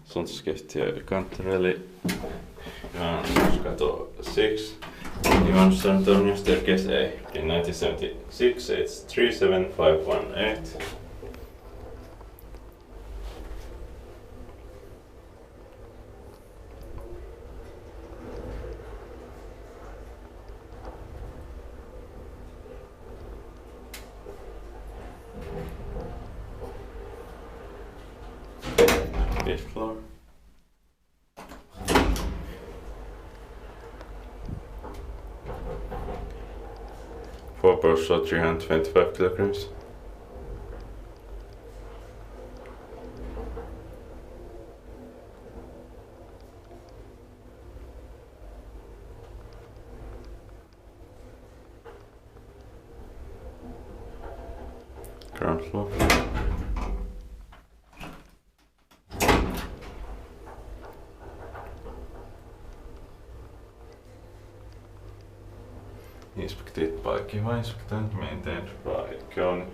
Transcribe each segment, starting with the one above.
Suunnitelmayhtiö Kanttoreli, Juhannuskatu 6, Juhannussaari Tornio staircase A, in 1976, it's 37518. Fifth floor. Four person, 325 kilograms. Ground floor. Inspected by Juhannuskatu, maintained by Kone.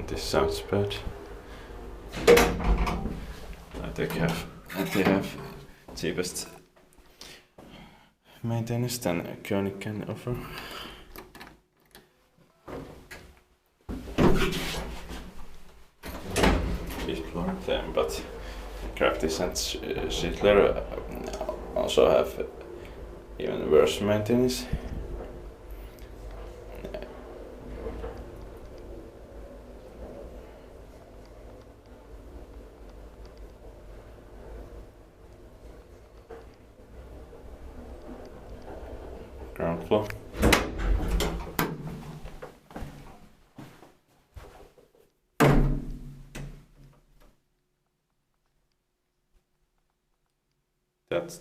This sounds bad. They have cheapest maintenance than Kone can offer. Floor them, but Crafties and Schindler also have even worse maintenance. Ground floor. That's